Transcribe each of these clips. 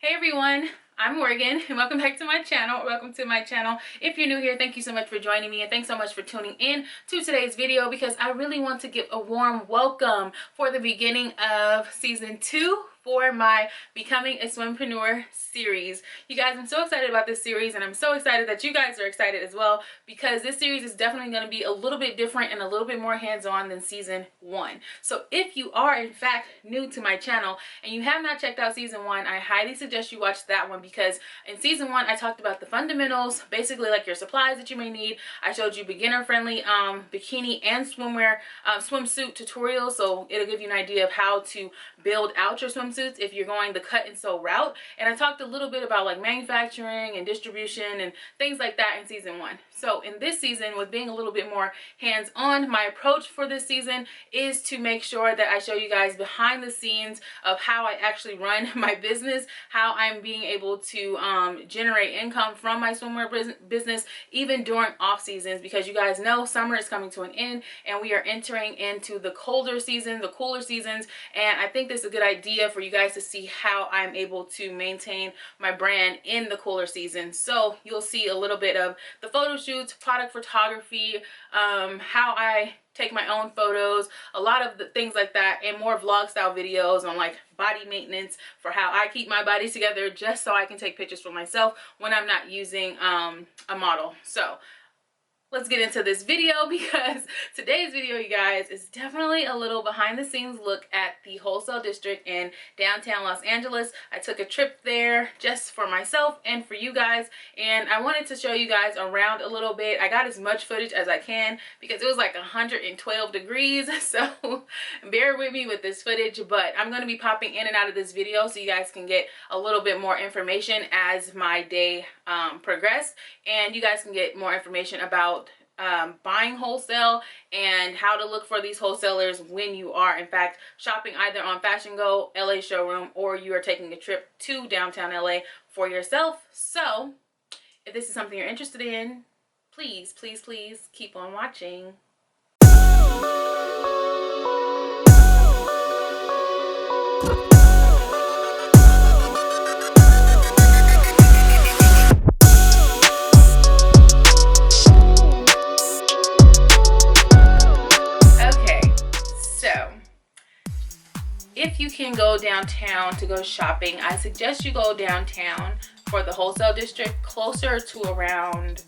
Hey everyone, I'm Morgan and welcome back to my channel. Welcome to my channel. If you're new here, thank you so much for joining me and thanks so much for tuning in to today's video because I really want to give a warm welcome for the beginning of season 2 for my Becoming a Swimpreneur series. You guys, I'm so excited about this series and I'm so excited that you guys are excited as well because this series is definitely going to be a little bit different and a little bit more hands-on than season 1. So if you are in fact new to my channel and you have not checked out season 1, I highly suggest you watch that one because in season 1 I talked about the fundamentals, basically like your supplies that you may need. I showed you beginner friendly bikini and swimwear swimsuit tutorials, so it'll give you an idea of how to build out your swimsuits if you're going the cut and sew route. And I talked a little bit about like manufacturing and distribution and things like that in season 1. So in this season, with being a little bit more hands-on, my approach for this season is to make sure that I show you guys behind the scenes of how I actually run my business, how I'm being able to generate income from my swimwear business even during off seasons, because you guys know summer is coming to an end and we are entering into the colder season, the cooler seasons, and I think this is a good idea for you guys to see how I'm able to maintain my brand in the cooler season. So you'll see a little bit of the photo shoots, product photography, how I take my own photos, a lot of the things like that, and more vlog style videos on like body maintenance for how I keep my body together just so I can take pictures for myself when I'm not using a model. So let's get into this video because today's video, you guys, is definitely a little behind the scenes look at the wholesale district in downtown Los Angeles. I took a trip there just for myself and for you guys, and I wanted to show you guys around a little bit. I got as much footage as I can because it was like 112 degrees, so bear with me with this footage, but I'm going to be popping in and out of this video so you guys can get a little bit more information as my day progressed, and you guys can get more information about buying wholesale and how to look for these wholesalers when you are in fact shopping either on FashionGo, LA Showroom, or you are taking a trip to downtown LA for yourself. So if this is something you're interested in, please keep on watching. If you can go downtown to go shopping, I suggest you go downtown for the wholesale district closer to around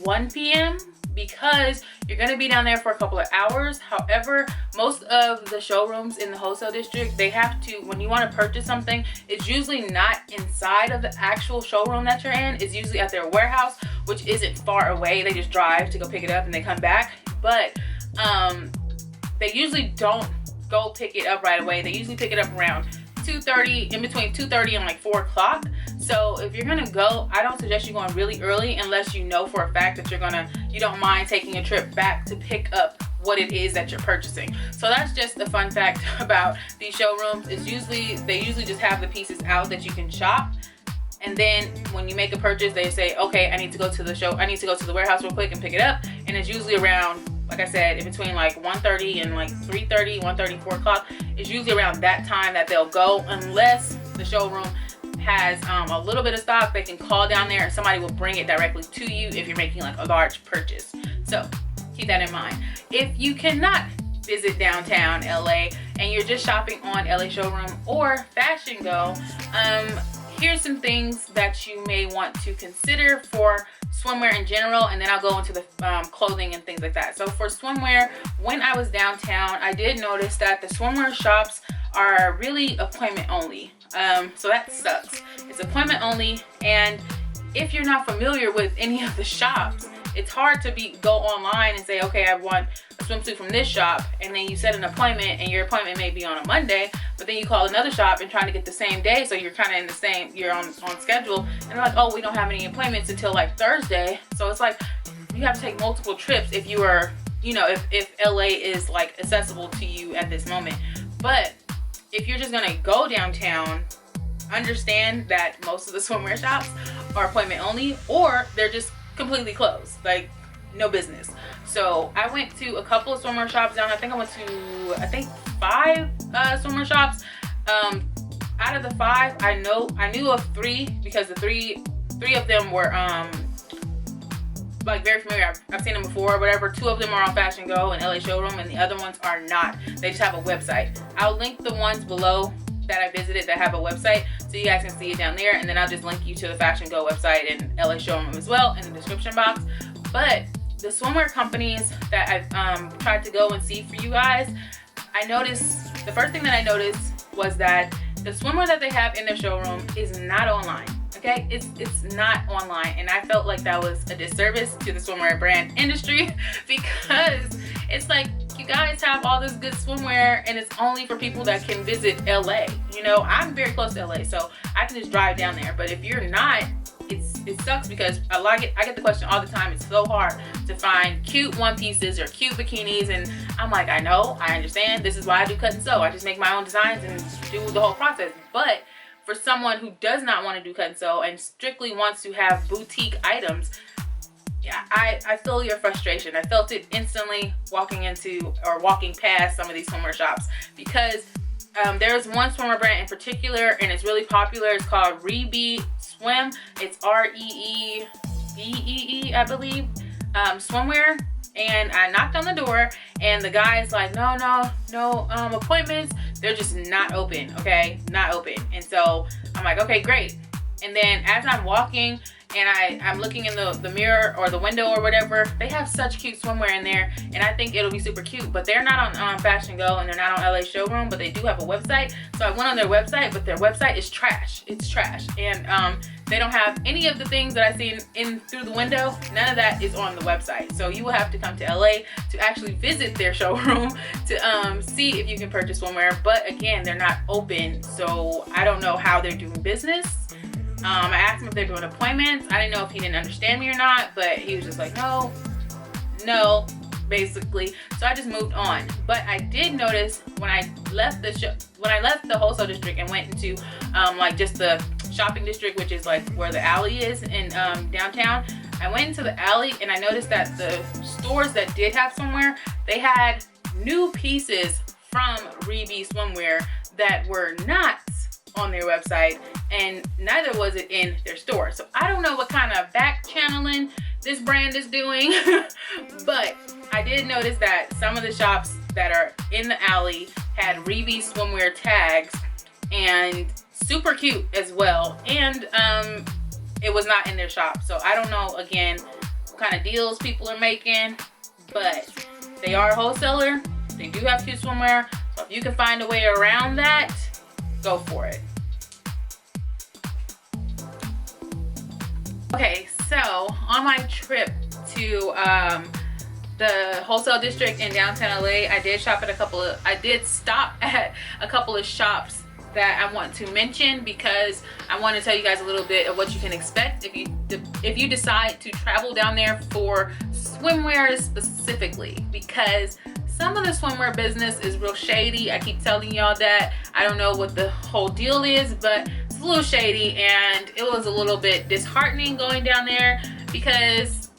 1 p.m. because you're going to be down there for a couple of hours. However, most of the showrooms in the wholesale district, they have to, when you want to purchase something, it's usually not inside of the actual showroom that you're in. It's usually at their warehouse, which isn't far away. They just drive to go pick it up and they come back. But they usually don't go pick it up right away. They usually pick it up around 2:30, in between 2:30 and like 4 o'clock. So if you're gonna go, I don't suggest you going really early unless you know for a fact that you don't mind taking a trip back to pick up what it is that you're purchasing. So that's just a fun fact about these showrooms. Is they usually just have the pieces out that you can shop. And then when you make a purchase, they say, okay, I need to go to the warehouse real quick and pick it up. And it's usually around, like I said, in between like 1:30 and like 3:30, 1:30, 4 o'clock. It's usually around that time that they'll go, unless the showroom has a little bit of stock. They can call down there and somebody will bring it directly to you if you're making like a large purchase. So keep that in mind. If you cannot visit downtown LA and you're just shopping on LA Showroom or FashionGo, here's some things that you may want to consider for swimwear in general, and then I'll go into the clothing and things like that. So for swimwear, when I was downtown, I did notice that the swimwear shops are really appointment only. So that sucks. It's appointment only, and if you're not familiar with any of the shops, it's hard to go online and say, okay, I want a swimsuit from this shop, and then you set an appointment and your appointment may be on a Monday, but then you call another shop and trying to get the same day, so you're kind of you're on schedule, and they're like, oh, we don't have any appointments until like Thursday. So it's like you have to take multiple trips if you are, if LA is like accessible to you at this moment. But if you're just gonna go downtown, understand that most of the swimwear shops are appointment only, or they're just completely closed, like no business. So I went to a couple of swimwear shops down. I think I went to 5 swimwear shops. out of the 5, I knew of 3 because the three of them were like very familiar. I've seen them before or whatever. 2 of them are on FashionGo and LA Showroom, and the other ones are not. They just have a website. I'll link the ones below that I visited that have a website so you guys can see it down there, and then I'll just link you to the FashionGo website and LA Showroom as well in the description box. But the swimwear companies that I've tried to go and see for you guys, I noticed, the first thing that I noticed was that the swimwear that they have in their showroom is not online. Okay, it's not online, and I felt like that was a disservice to the swimwear brand industry because it's like, you guys have all this good swimwear and it's only for people that can visit LA. You know, I'm very close to LA, so I can just drive down there. But if you're not, it sucks because I get the question all the time. It's so hard to find cute one pieces or cute bikinis, and I'm like, I know, I understand. This is why I do cut and sew. I just make my own designs and do the whole process. But for someone who does not want to do cut and sew and strictly wants to have boutique items, yeah, I feel your frustration. I felt it instantly walking into or walking past some of these swimwear shops because there's one swimwear brand in particular, and it's really popular. It's called Reebee Swim. It's Reebee, I believe, swimwear. And I knocked on the door, and the guy's like, no appointments. They're just not open, okay? Not open. And so I'm like, okay, great. And then as I'm walking and I'm looking in the mirror or the window or whatever, they have such cute swimwear in there, and I think it'll be super cute. But they're not on FashionGo, and they're not on LA Showroom, but they do have a website. So I went on their website, but their website is trash. It's trash. And they don't have any of the things that I see in through the window. None of that is on the website. So you will have to come to LA to actually visit their showroom to see if you can purchase swimwear. But again, they're not open, so I don't know how they're doing business. I asked him if they're doing appointments. I didn't know if he didn't understand me or not, but he was just like, no, basically. So I just moved on. But I did notice when I left the wholesale district and went into like just the shopping district, which is like where the alley is in downtown. I went into the alley and I noticed that the stores that did have swimwear, they had new pieces from Reebee swimwear that were not on their website, and neither was it in their store. So I don't know what kind of back channeling this brand is doing, but I did notice that some of the shops that are in the alley had Reebee swimwear tags, and super cute as well, and it was not in their shop. So I don't know, again, what kind of deals people are making, but they are a wholesaler. They do have cute swimwear, so if you can find a way around that, go for it. Okay, so on my trip to the wholesale district in downtown LA, I did stop at a couple of shops that I want to mention because I want to tell you guys a little bit of what you can expect if you decide to travel down there for swimwear specifically, because some of the swimwear business is real shady. I keep telling y'all that. I don't know what the whole deal is, but it's a little shady, and it was a little bit disheartening going down there because,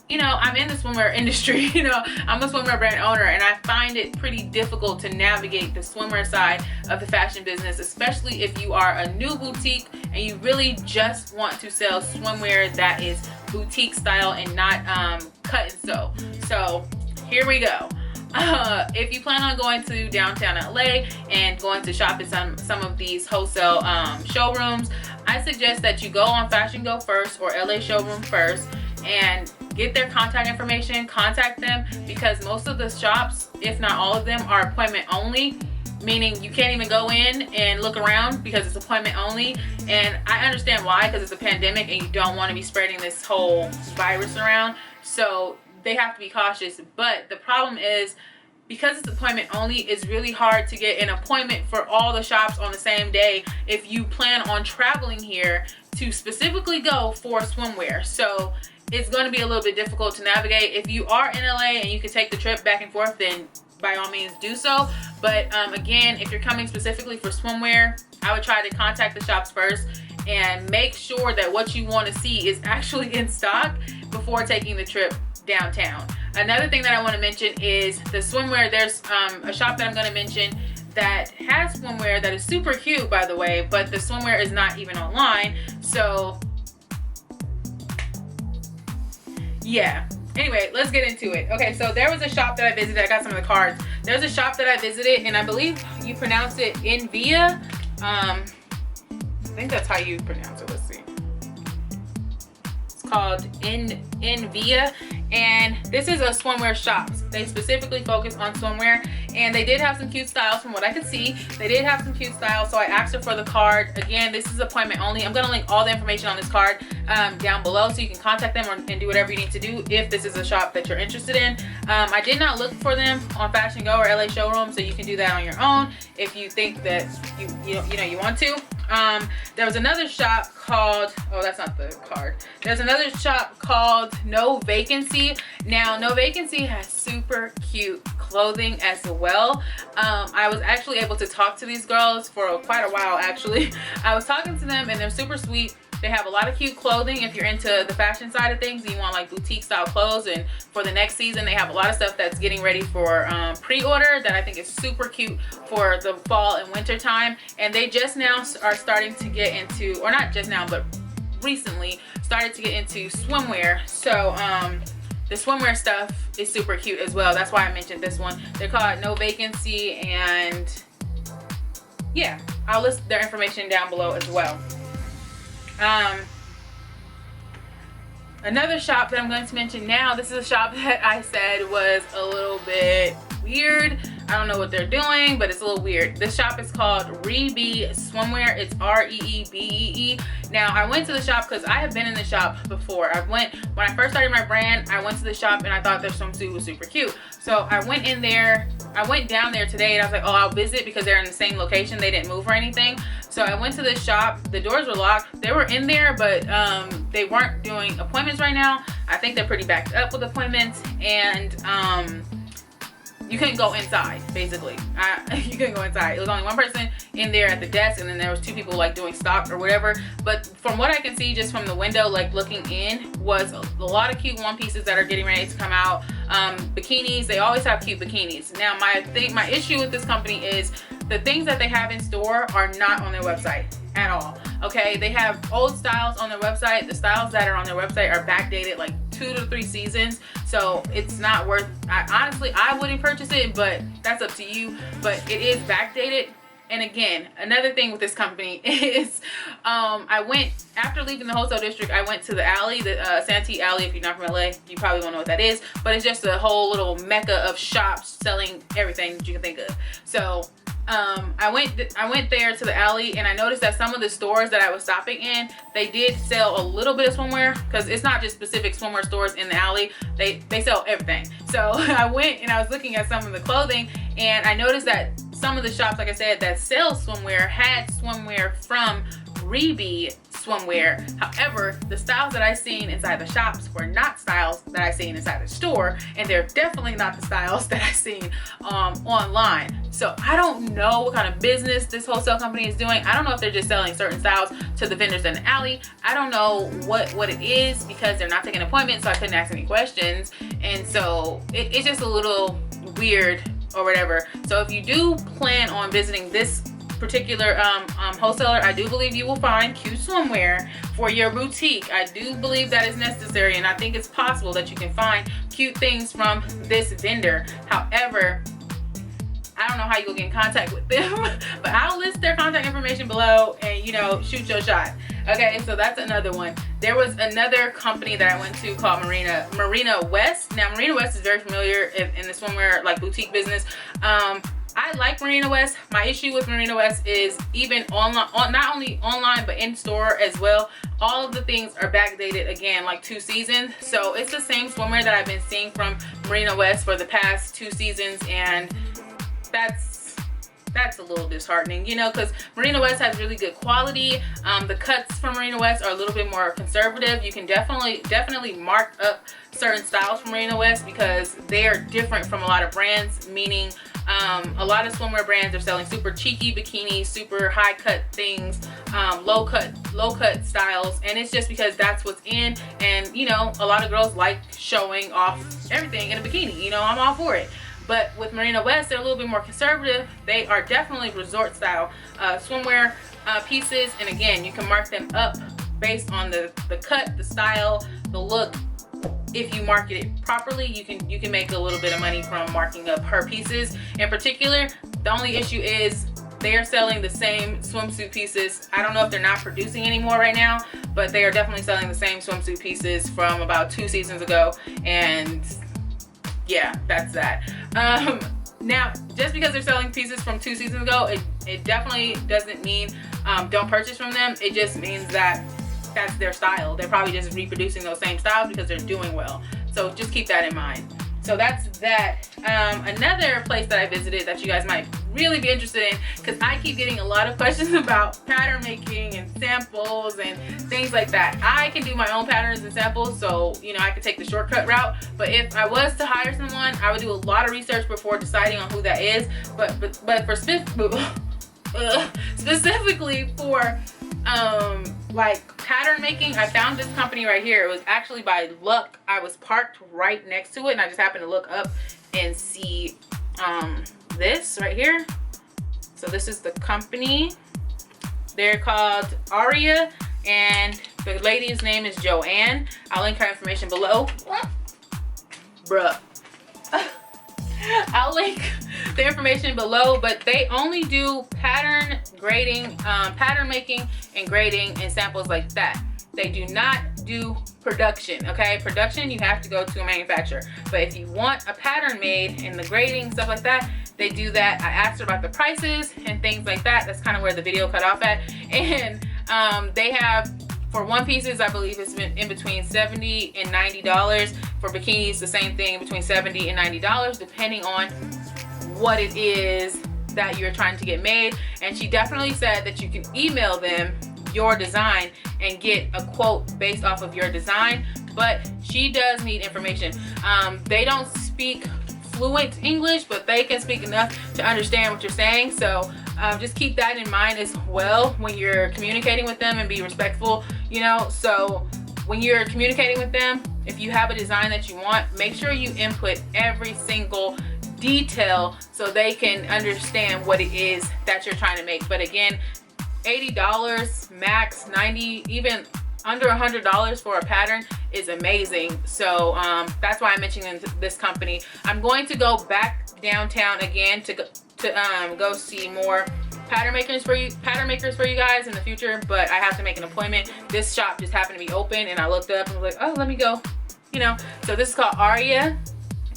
you know, I'm in the swimwear industry. You know, I'm a swimwear brand owner, and I find it pretty difficult to navigate the swimwear side of the fashion business, especially if you are a new boutique and you really just want to sell swimwear that is boutique style and not cut and sew. So here we go. If you plan on going to downtown LA and going to shop at some of these wholesale showrooms, I suggest that you go on FashionGo first or LA Showroom first and get their contact information, contact them, because most of the shops, if not all of them, are appointment only, meaning you can't even go in and look around because it's appointment only. And I understand why, because it's a pandemic and you don't want to be spreading this whole virus around, so they have to be cautious. But the problem is, because it's appointment only, it's really hard to get an appointment for all the shops on the same day if you plan on traveling here to specifically go for swimwear. So it's going to be a little bit difficult to navigate. If you are in LA and you can take the trip back and forth, then by all means do so. But again, if you're coming specifically for swimwear, I would try to contact the shops first and make sure that what you want to see is actually in stock before taking the trip downtown. Another thing that I want to mention is the swimwear. There's a shop that I'm going to mention that has swimwear that is super cute, by the way, but the swimwear is not even online. So yeah, anyway, let's get into it. Okay, so there was a shop that I visited. I got some of the cards. There's a shop that I visited, and I believe you pronounce it Invia. I think that's how you pronounce it. Let's see. It's called Invia, and this is a swimwear shop. They specifically focus on swimwear, and they did have some cute styles from what I could see. They did have some cute styles, so I asked her for the card. Again, this is appointment only. I'm gonna link all the information on this card down below, so you can contact them and do whatever you need to do if this is a shop that you're interested in. I did not look for them on FashionGo or LA Showroom, so you can do that on your own if you think that you want to. There was another shop called, oh, that's not the card. There's another shop called No Vacancy. Now, No Vacancy has super cute clothing as well. I was actually able to talk to these girls for quite a while, actually. I was talking to them, and they're super sweet. They have a lot of cute clothing if you're into the fashion side of things and you want like boutique style clothes. And for the next season, they have a lot of stuff that's getting ready for pre-order that I think is super cute for the fall and winter time. And they just now are starting to get into, or not just now, but recently started to get into swimwear. So the swimwear stuff is super cute as well. That's why I mentioned this one. They're called No Vacancy, and yeah, I'll list their information down below as well. Another shop that I'm going to mention now, this is a shop that I said was a little bit weird. I don't know what they're doing, but it's a little weird. This shop is called Reebee Swimwear. It's R-E-E-B-E-E. Now, I went to the shop because I have been in the shop before. When I first started my brand, I went to the shop and I thought their swimsuit was super cute. So I went in there, I went down there today, and I was like, oh, I'll visit because they're in the same location. They didn't move or anything. So I went to the shop. The doors were locked. They were in there, but they weren't doing appointments right now. I think they're pretty backed up with appointments, and you couldn't go inside, basically. You couldn't go inside. It was only one person in there at the desk, and then there was two people like doing stock or whatever. But from what I can see just from the window, like looking in, was a lot of cute one pieces that are getting ready to come out. Bikinis, they always have cute bikinis. Now my issue with this company is the things that they have in store are not on their website at all. Okay, they have old styles on their website. The styles that are on their website are backdated like 2 to 3 seasons, so it's not worth. Honestly, I wouldn't purchase it, but that's up to you. But it is backdated. And again, another thing with this company is I went, after leaving the wholesale district, I went to the alley, the Santee Alley. If you're not from LA, you probably won't know what that is, but it's just a whole little mecca of shops selling everything that you can think of. So I went there to the alley, and I noticed that some of the stores that I was stopping in, they did sell a little bit of swimwear, because it's not just specific swimwear stores in the alley. They sell everything. So I went and I was looking at some of the clothing, and I noticed that some of the shops, like I said, that sell swimwear had swimwear from Reebee Swimwear. However, the styles that I seen inside the shops were not styles that I seen inside the store, and they're definitely not the styles that I seen online. So I don't know what kind of business this wholesale company is doing. I don't know if they're just selling certain styles to the vendors in the alley. I don't know what it is, because they're not taking appointments, so I couldn't ask any questions, and so it's just a little weird or whatever. So if you do plan on visiting this particular wholesaler, I do believe you will find cute swimwear for your boutique. I do believe that is necessary, and I think it's possible that you can find cute things from this vendor. However, I don't know how you'll get in contact with them, but I'll list their contact information below, and shoot your shot. Okay, so that's another one. There was another company that I went to called Marina West. Now, Marina West is very familiar in the swimwear like boutique business. I like Marina West. My issue with Marina West is even online, not only online but in store as well. All of the things are backdated again, like 2 seasons. So it's the same swimwear that I've been seeing from Marina West for the past 2 seasons, and that's a little disheartening, because Marina West has really good quality. The cuts from Marina West are a little bit more conservative. You can definitely mark up certain styles from Marina West, because they are different from a lot of brands, meaning a lot of swimwear brands are selling super cheeky bikinis, super high cut things, low cut styles, and it's just because that's what's in. And a lot of girls like showing off everything in a bikini. I'm all for it. But with Marina West, they're a little bit more conservative. They are definitely resort style swimwear pieces, and again, you can mark them up based on the cut, the style, the look. If you market it properly, you can make a little bit of money from marking up her pieces. In particular, the only issue is they are selling the same swimsuit pieces. I don't know if they're not producing anymore right now, but they are definitely selling the same swimsuit pieces from about 2 seasons ago. And yeah, that's that. Now, just because they're selling pieces from 2 seasons ago, it definitely doesn't mean don't purchase from them. It just means that that's their style. They're probably just reproducing those same styles because they're doing well. So just keep that in mind. So that's that. Another place that I visited that you guys might really be interested in, because I keep getting a lot of questions about pattern making and samples and things like that. I can do my own patterns and samples, so you know, I could take the shortcut route. But if I was to hire someone, I would do a lot of research before deciding on who that is. But for specifically for like pattern making, I found this company right here. It was actually by luck. I was parked right next to it, and I just happened to look up and see this right here. So this is the company. They're called Aria, and the lady's name is Joanne. I'll link her information below. Bruh. I'll link the information below, but they only do pattern grading, pattern making and grading and samples like that. They do not do production, okay? Production, you have to go to a manufacturer. But if you want a pattern made and the grading, stuff like that, they do that. I asked her about the prices and things like that. That's kind of where the video cut off at. And they have, for one pieces, I believe it's been in between $70 and $90. For bikinis, the same thing, between $70 and $90, depending on what it is that you're trying to get made. And she definitely said that you can email them your design and get a quote based off of your design, but she does need information. They don't speak fluent English, but they can speak enough to understand what you're saying. So just keep that in mind as well when you're communicating with them, and be respectful, you know. So when you're communicating with them, if you have a design that you want, make sure you input every single detail so they can understand what it is that you're trying to make. But again, $80 max, $90, even under $100 for a pattern is amazing. So that's why I'm mentioning this company. I'm going to go back downtown again to go see more pattern makers for you guys in the future, but I have to make an appointment. This shop just happened to be open, and I looked up and was like, oh, let me go, you know. So this is called Aria,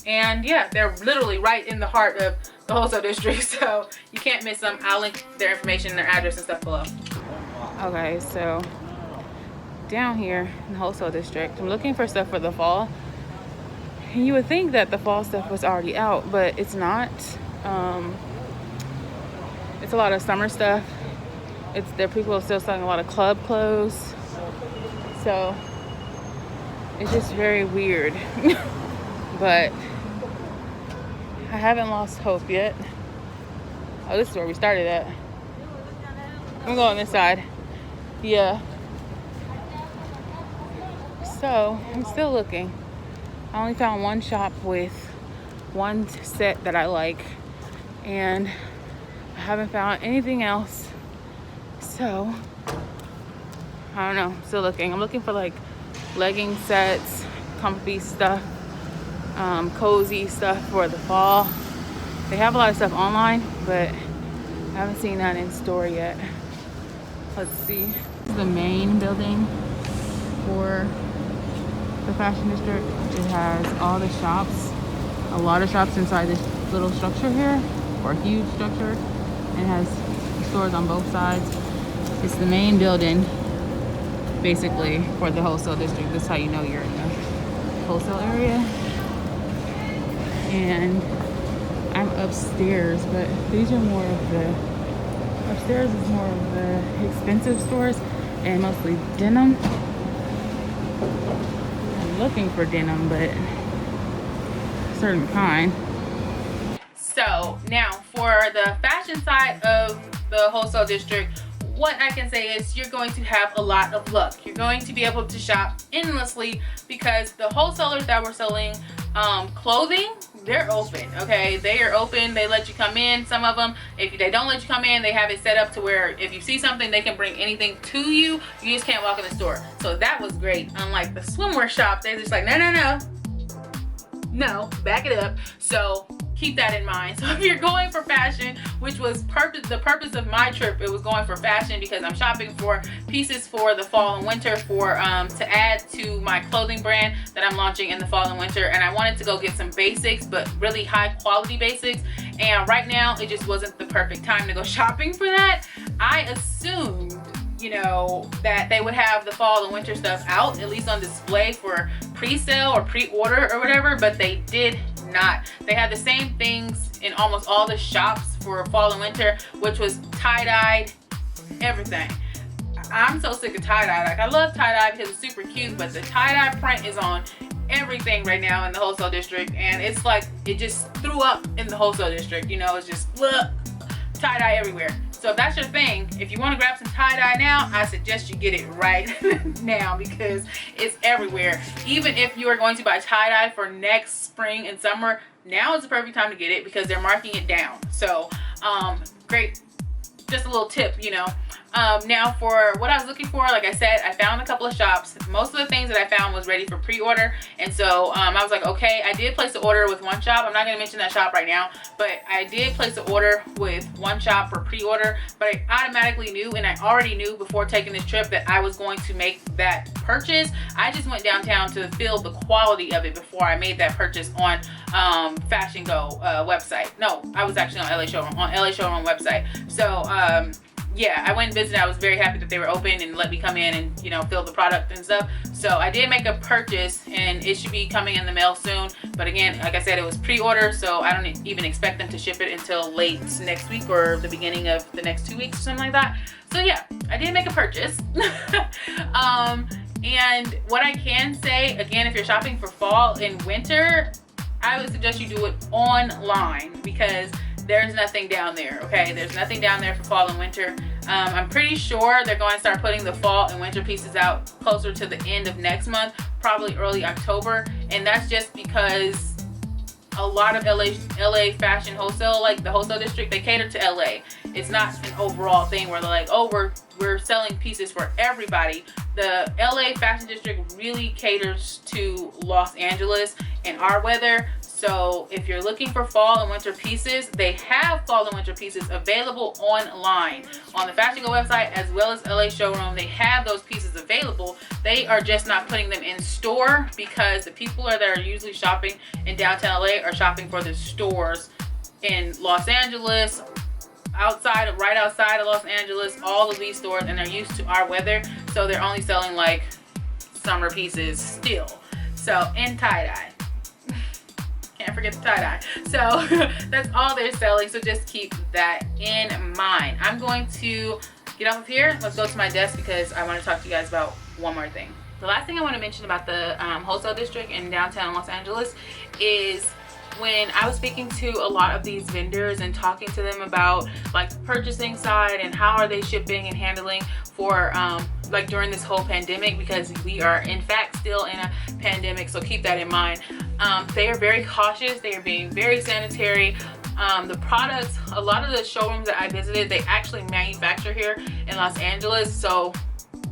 and yeah, they're literally right in the heart of the wholesale district, so you can't miss them. I'll link their information, their address and stuff below. Okay, so down here in the wholesale district, I'm looking for stuff for the fall, and you would think that the fall stuff was already out, but it's not. It's a lot of summer stuff. There are people still selling a lot of club clothes, so it's just very weird. But I haven't lost hope yet. Oh, this is where we started at. I'm going this side. Yeah. So I'm still looking. I only found one shop with one set that I like, and I haven't found anything else. So I don't know, I'm still looking. I'm looking for like legging sets, comfy stuff, cozy stuff for the fall. They have a lot of stuff online, but I haven't seen that in store yet. Let's see. This is the main building for the fashion district. It has all the shops, a lot of shops inside this little structure here, or a huge structure. It has stores on both sides. It's the main building basically for the wholesale district. This is how you know you're in the wholesale area. And I'm upstairs, but these are more of the, upstairs is more of the expensive stores and mostly denim. I'm looking for denim, but a certain kind. So now for the fashion side of the wholesale district, what I can say is you're going to have a lot of luck. You're going to be able to shop endlessly because the wholesalers that were selling clothing they're open, okay? They are open. They let you come in. Some of them, if they don't let you come in, they have it set up to where if you see something, they can bring anything to you. You just can't walk in the store. So that was great. Unlike the swimwear shop, they're just like, no, back it up. So keep that in mind. So if you're going for fashion, which was the purpose of my trip, it was going for fashion because I'm shopping for pieces for the fall and winter for to add to my clothing brand that I'm launching in the fall and winter. And I wanted to go get some basics, but really high quality basics. And right now it just wasn't the perfect time to go shopping for that. I assumed, you know, that they would have the fall and winter stuff out, at least on display for pre-sale or pre-order or whatever, but they did not. They had the same things in almost all the shops for fall and winter, which was tie-dyed everything. I'm so sick of tie-dye. Like, I love tie-dye because it's super cute, but the tie-dye print is on everything right now in the wholesale district, and it's like it just threw up in the wholesale district. You know, it's just tie-dye everywhere. So if that's your thing, if you want to grab some tie-dye now, I suggest you get it right now because it's everywhere. Even if you are going to buy tie-dye for next spring and summer, now is the perfect time to get it because they're marking it down. So great, just a little tip, you know. Now for what I was looking for, like I said, I found a couple of shops. Most of the things that I found was ready for pre-order, and so I was like, okay, I did place the order with one shop. I'm not going to mention that shop right now, but I did place the order with one shop for pre-order, but I automatically knew, and I already knew before taking this trip, that I was going to make that purchase. I just went downtown to feel the quality of it before I made that purchase on FashionGo website. No, I was actually on LA Showroom website. So yeah, I went and visited. I was very happy that they were open and let me come in and, you know, feel the product and stuff. So I did make a purchase, and it should be coming in the mail soon. But again, like I said, it was pre-order, so I don't even expect them to ship it until late next week or the beginning of the next 2 weeks or something like that. So yeah, I did make a purchase. And what I can say, again, if you're shopping for fall and winter, I would suggest you do it online because there's nothing down there, okay? There's nothing down there for fall and winter. I'm pretty sure they're going to start putting the fall and winter pieces out closer to the end of next month, probably early October. And that's just because a lot of LA fashion wholesale, like the wholesale district, they cater to LA. It's not an overall thing where they're like, oh, we're selling pieces for everybody. The LA fashion district really caters to Los Angeles and our weather. So if you're looking for fall and winter pieces, they have fall and winter pieces available online on the FashionGo website as well as LA Showroom. They have those pieces available. They are just not putting them in store because the people that are usually shopping in downtown LA are shopping for the stores in Los Angeles, right outside of Los Angeles, all of these stores, and they're used to our weather, so they're only selling like summer pieces still. So, and tie-dye. Can't forget the tie-dye. So that's all they're selling, so just keep that in mind. I'm going to get off of here. Let's go to my desk because I want to talk to you guys about one more thing. The last thing I want to mention about the wholesale district in downtown Los Angeles is when I was speaking to a lot of these vendors and talking to them about like the purchasing side and how are they shipping and handling for like during this whole pandemic, because we are in fact still in a pandemic, so keep that in mind. They are very cautious. They are being very sanitary. The products, a lot of the showrooms that I visited, they actually manufacture here in Los Angeles, so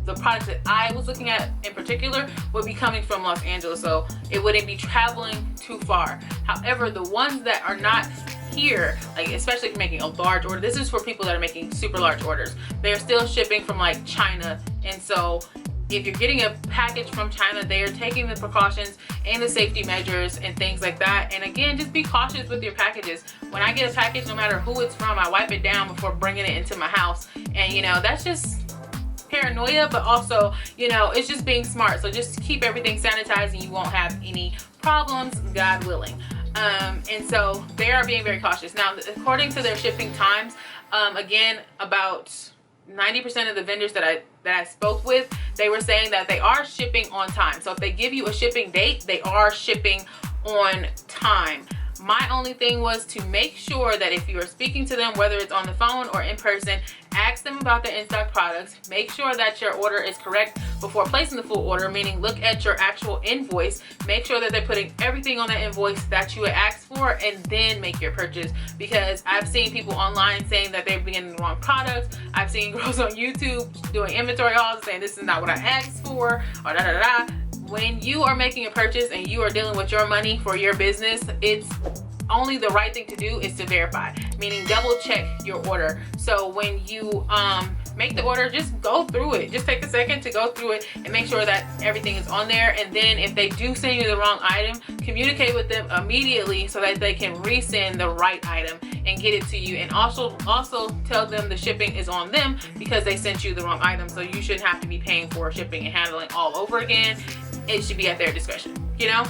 the products that I was looking at in particular would be coming from Los Angeles, so it wouldn't be traveling too far. However, the ones that are not here, like especially if you're making a large order, this is for people that are making super large orders. They're still shipping from like China, and so if you're getting a package from China, they are taking the precautions and the safety measures and things like that. And again, just be cautious with your packages. When I get a package, no matter who it's from, I wipe it down before bringing it into my house. And you know, that's just paranoia, but also, you know, it's just being smart. So just keep everything sanitized and you won't have any problems, God willing. And so they are being very cautious. Now, according to their shipping times, again, about 90% of the vendors that I spoke with, they were saying that they are shipping on time. So if they give you a shipping date, they are shipping on time. My only thing was to make sure that if you are speaking to them, whether it's on the phone or in person, ask them about their in-stock products. Make sure that your order is correct before placing the full order, meaning look at your actual invoice. Make sure that they're putting everything on that invoice that you had asked for, and then make your purchase. Because I've seen people online saying that they're getting the wrong products. I've seen girls on YouTube doing inventory hauls saying this is not what I asked for, or da da da. When you are making a purchase and you are dealing with your money for your business, it's only the right thing to do is to verify, meaning double check your order. So when you make the order, just go through it. Just take a second to go through it and make sure that everything is on there. And then if they do send you the wrong item, communicate with them immediately so that they can resend the right item and get it to you. And also tell them the shipping is on them because they sent you the wrong item. So you shouldn't have to be paying for shipping and handling all over again. It should be at their discretion, you know?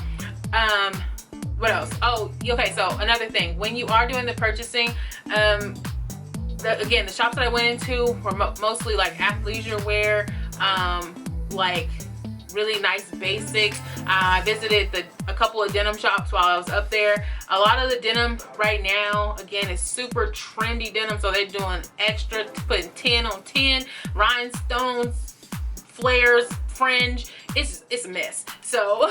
What else? Oh, okay, so another thing, when you are doing the purchasing, again, the shops that I went into were mostly like athleisure wear, like really nice basics. I visited a couple of denim shops while I was up there. A lot of the denim right now, again, is super trendy denim, so they're doing extra, putting 10 on 10, rhinestones, flares, fringe. It's a mess. So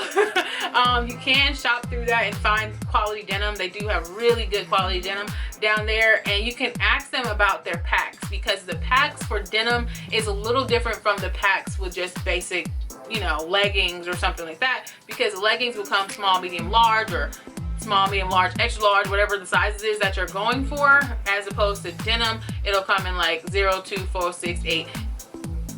you can shop through that and find quality denim. They do have really good quality denim down there, and you can ask them about their packs, because the packs for denim is a little different from the packs with just basic, you know, leggings or something like that, because leggings will come small, medium, large, or small, medium, large, extra large, whatever the sizes is that you're going for, as opposed to denim, it'll come in like 0, 2, 4, 6, 8,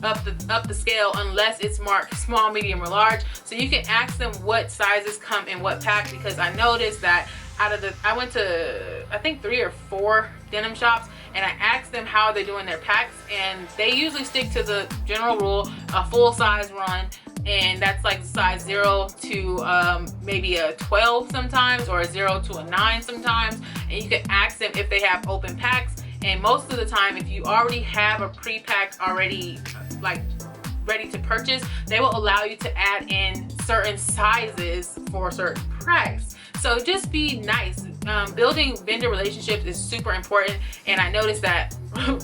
up the scale, unless it's marked small, medium, or large. So you can ask them what sizes come in what pack, because I noticed that I went to I think 3 or 4 denim shops, and I asked them how they're doing their packs, and they usually stick to the general rule, a full size run, and that's like size 0 to maybe a 12 sometimes, or a 0 to a 9 sometimes. And you can ask them if they have open packs, and most of the time, if you already have a pre-pack already like ready to purchase, they will allow you to add in certain sizes for certain price. So just be nice. Building vendor relationships is super important, and I noticed that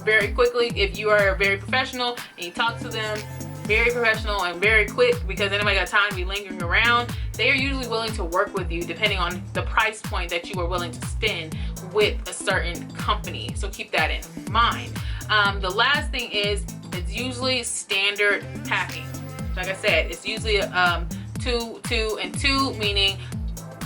very quickly. If you are very professional and you talk to them very professional and very quick, because anybody got time to be lingering around, they are usually willing to work with you depending on the price point that you are willing to spend with a certain company. So keep that in mind. The last thing is, it's usually standard packing. Like I said, it's usually 2, 2, and 2, meaning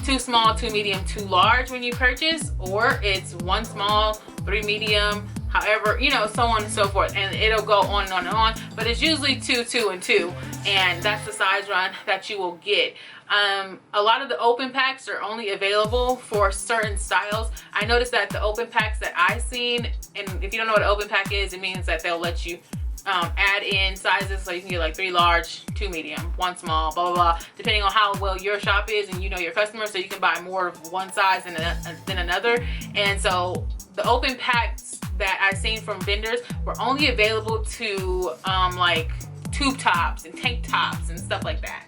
2 small, 2 medium, 2 large when you purchase, or it's 1 small, 3 medium, however, you know, so on and so forth, and it'll go on and on and on. But it's usually 2, 2, and 2, and that's the size run that you will get. A lot of the open packs are only available for certain styles. I noticed that the open packs that I've seen, and if you don't know what an open pack is, it means that they'll let you add in sizes, so you can get like 3 large, 2 medium, 1 small, blah blah blah, depending on how well your shop is and you know your customers, so you can buy more of one size than another. And so the open packs that I've seen from vendors were only available to like tube tops and tank tops and stuff like that.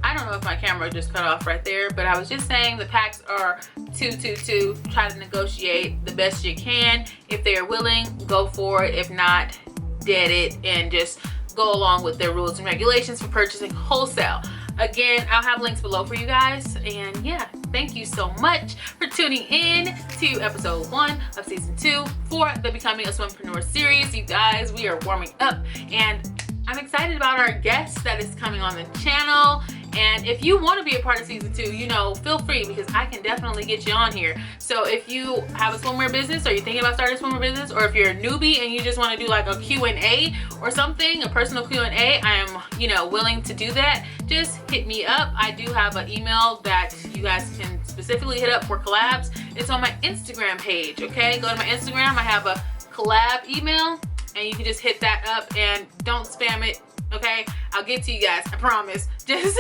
I don't know if my camera just cut off right there, but I was just saying the packs are 2, 2, 2. Try to negotiate the best you can. If they are willing, go for it. If not, dead it, and just go along with their rules and regulations for purchasing wholesale. Again, I'll have links below for you guys. And yeah, thank you so much for tuning in to episode 1 of season 2 for the Becoming a Swimpreneur series. You guys, we are warming up, and I'm excited about our guest that is coming on the channel. And if you want to be a part of season 2, you know, feel free, because I can definitely get you on here. So if you have a swimwear business, or you're thinking about starting a swimwear business, or if you're a newbie and you just want to do like a Q&A or something, a personal Q&A, I am, you know, willing to do that. Just hit me up. I do have an email that you guys can specifically hit up for collabs. It's on my Instagram page, okay? Go to my Instagram. I have a collab email, and you can just hit that up, and don't spam it. Okay, I'll get to you guys, I promise. Just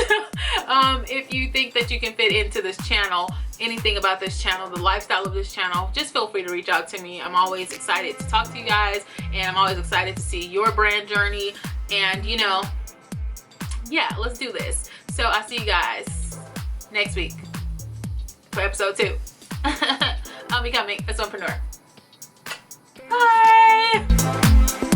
if you think that you can fit into this channel, anything about this channel, the lifestyle of this channel, just feel free to reach out to me. I'm always excited to talk to you guys, and I'm always excited to see your brand journey. And you know, yeah, let's do this. So I'll see you guys next week for episode 2. on becoming a swimpreneur. Bye!